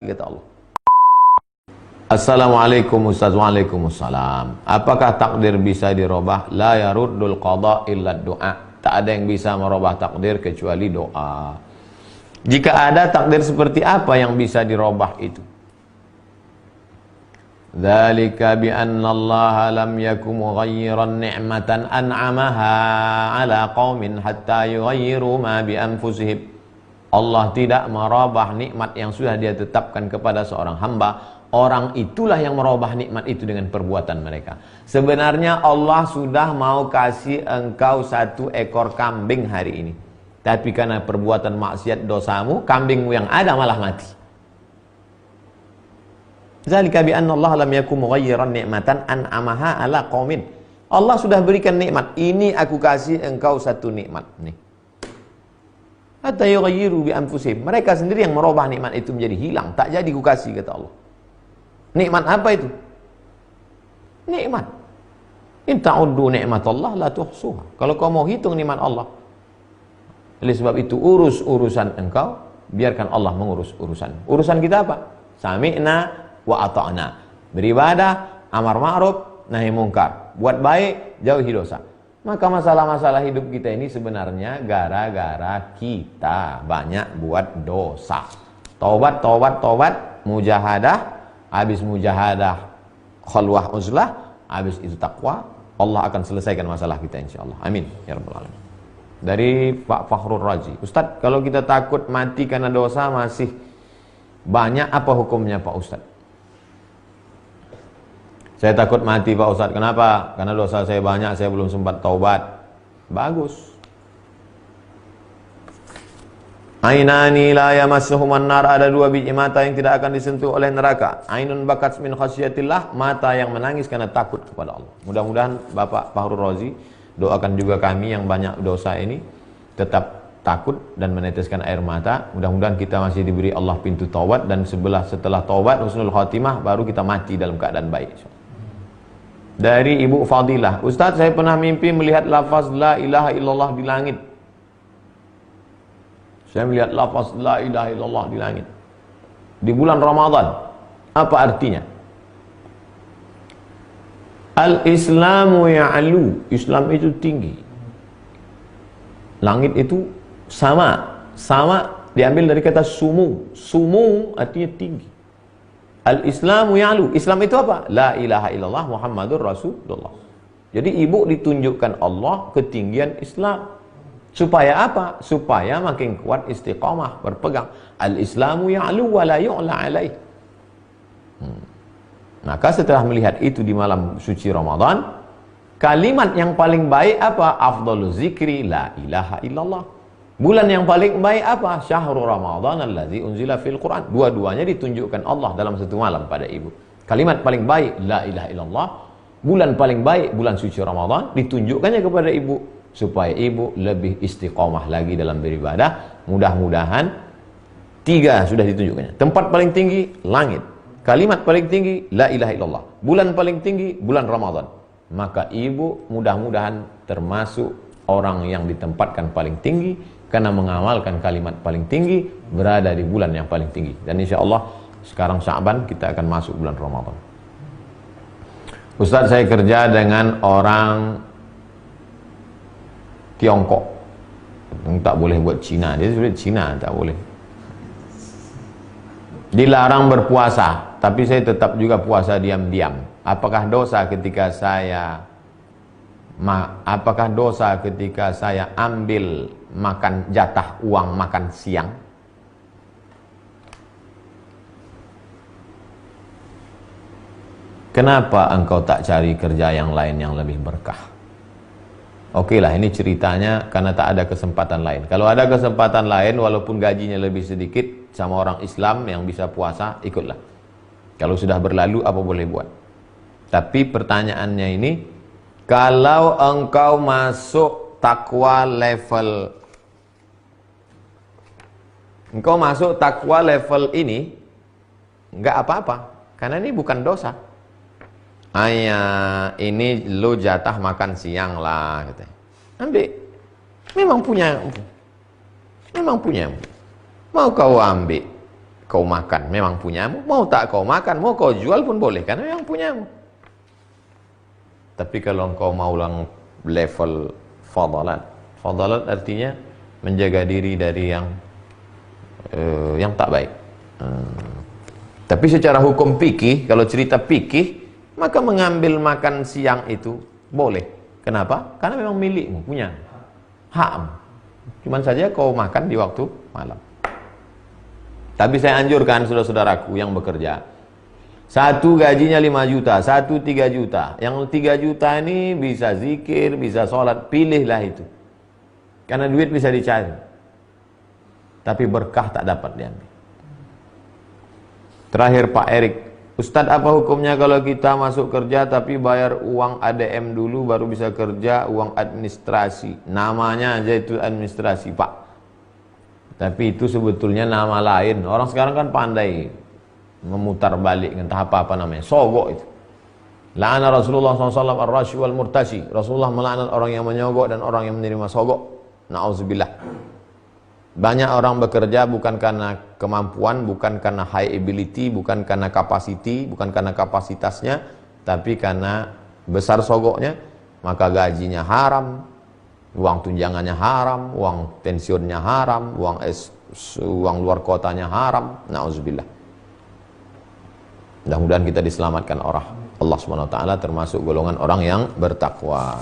kata Allah. Assalamualaikum Ustaz. Waalaikumsalam. Apakah takdir bisa dirubah? La yaruddul qada illa doa. Tak ada yang bisa merubah takdir kecuali doa. Jika ada takdir seperti apa yang bisa dirubah itu? Dzalika bi anna Allah lam yakum mughayyiran ni'matan an'amaha 'ala qaumin hatta yughayyiru ma bi anfusihim. Allah tidak merubah nikmat yang sudah Dia tetapkan kepada seorang hamba. Orang itulah yang merubah nikmat itu dengan perbuatan mereka. Sebenarnya Allah sudah mau kasih engkau 1 ekor kambing hari ini, tapi karena perbuatan maksiat dosamu, kambingmu yang ada malah mati. Zalika bi anna Allah lam yakum mughayyiran ni'matan an'amaha 'ala qaumin. Allah sudah berikan nikmat. Ini aku kasih engkau 1 nikmat nih. Hatta yughayyiru bi anfusihim. Mereka sendiri yang merubah nikmat itu menjadi hilang. Tak jadi ku kasih, kata Allah. Nikmat apa itu? Nikmat. In ta'uddu ni'matallah la tuhsuha. Kalau kau mau hitung nikmat Allah, oleh sebab itu urus urusan engkau, biarkan Allah mengurus urusan. Urusan kita apa? Sami'na wa ata'na. Beribadah, amar ma'ruf, nahi mungkar. Buat baik, jauhi dosa. Maka masalah-masalah hidup kita ini sebenarnya gara-gara kita banyak buat dosa. Taubat, mujahadah. Habis mujahadah, khalwah uzlah, habis itu takwa, Allah akan selesaikan masalah kita insyaallah. Amin ya rabbal alamin. Dari Pak Fakhrul Razi, Ustaz, kalau kita takut mati karena dosa masih banyak, apa hukumnya Pak Ustaz? Saya takut mati Pak Ustaz. Kenapa? Karena dosa saya banyak, saya belum sempat taubat. Bagus. Ainani la yamassuhuman nar, ada 2 biji mata yang tidak akan disentuh oleh neraka. Ainun bakat min khasyatillah, mata yang menangis karena takut kepada Allah. Mudah-mudahan Bapak Fakhrul Razi doakan juga kami yang banyak dosa ini tetap takut dan meneteskan air mata. Mudah-mudahan kita masih diberi Allah pintu taubat, dan setelah taubat husnul khatimah baru kita mati dalam keadaan baik. Dari Ibu Fadilah, Ustaz, saya pernah mimpi melihat lafaz la ilaha illallah di langit. Saya melihat lafaz la ilaha illallah di langit di bulan Ramadan. Apa artinya? Al-Islamu ya'lu, Islam itu tinggi. Langit itu sama diambil dari kata sumu. Sumu artinya tinggi. Al-Islamu ya'lu, Islam itu apa? La ilaha illallah Muhammadur Rasulullah. Jadi ibu ditunjukkan Allah ketinggian Islam. Supaya apa? Supaya makin kuat istiqamah, berpegang. Al-Islamu ya'lu wa la yu'la alaih. Maka setelah melihat itu di malam suci Ramadan, kalimat yang paling baik apa? Afdalu zikri la ilaha illallah. Bulan yang paling baik apa? Syahrul Ramadan alladzi unzila fil Quran. Dua-duanya ditunjukkan Allah dalam satu malam pada ibu. Kalimat paling baik la ilaha illallah. Bulan paling baik bulan suci Ramadan ditunjukkannya kepada ibu, supaya ibu lebih istiqomah lagi dalam beribadah. Mudah-mudahan 3 sudah ditunjukkannya. Tempat paling tinggi langit, kalimat paling tinggi la ilaha illallah, bulan paling tinggi bulan Ramadan. Maka ibu mudah-mudahan termasuk orang yang ditempatkan paling tinggi karena mengamalkan kalimat paling tinggi, berada di bulan yang paling tinggi. Dan insya Allah sekarang Sya'ban kita akan masuk bulan Ramadan. Ustaz, saya kerja dengan orang Tiongkok, tak boleh buat Cina. Dia sudah Cina, tak boleh. Dilarang berpuasa, tapi saya tetap juga puasa diam-diam. Apakah dosa ketika saya ambil makan jatah uang makan siang? Kenapa engkau tak cari kerja yang lain yang lebih berkah? Oke lah, ini ceritanya karena tak ada kesempatan lain. Kalau ada kesempatan lain, walaupun gajinya lebih sedikit, sama orang Islam yang bisa puasa, ikutlah. Kalau sudah berlalu, apa boleh buat? Tapi pertanyaannya ini, kalau engkau masuk takwa level ini, enggak apa-apa, karena ini bukan dosa. Ayah, ini lo jatah makan siang lah, katanya. Ambil. Memang punya. Mau kau ambil. kau makan memang punyamu, mau tak kau makan, mau kau jual pun boleh, karena memang punyamu. Tapi kalau kau mau level fadalat, fadalat artinya menjaga diri dari yang tak baik. Tapi secara hukum fikih, kalau cerita fikih, maka mengambil makan siang itu boleh. Kenapa? Karena memang milikmu, punya hak. Cuman saja kau makan di waktu malam. Tapi saya anjurkan saudara-saudaraku yang bekerja, satu gajinya 5 juta, satu 3 juta. Yang 3 juta ini bisa zikir, bisa sholat, pilihlah itu. Karena duit bisa dicari. Tapi berkah tak dapat diambil. Terakhir Pak Erik, Ustadz, apa hukumnya kalau kita masuk kerja tapi bayar uang ADM dulu baru bisa kerja, uang administrasi? Namanya aja itu administrasi, Pak. Tapi itu sebetulnya nama lain. Orang sekarang kan pandai memutar balik, entah apa namanya, sogok itu. La'ana Rasulullah SAW ar-rashi wal murtashi. Rasulullah melaknat orang yang menyogok dan orang yang menerima sogok. Na'udzubillah. Banyak orang bekerja bukan karena kemampuan, bukan karena high ability, bukan karena capacity, bukan karena kapasitasnya, tapi karena besar sogoknya, maka gajinya haram, uang tunjangannya haram, uang pensiunnya haram, uang luar kotanya haram. Na'udzubillah. Mudah-mudahan kita diselamatkan Allah SWT, termasuk golongan orang yang bertakwa.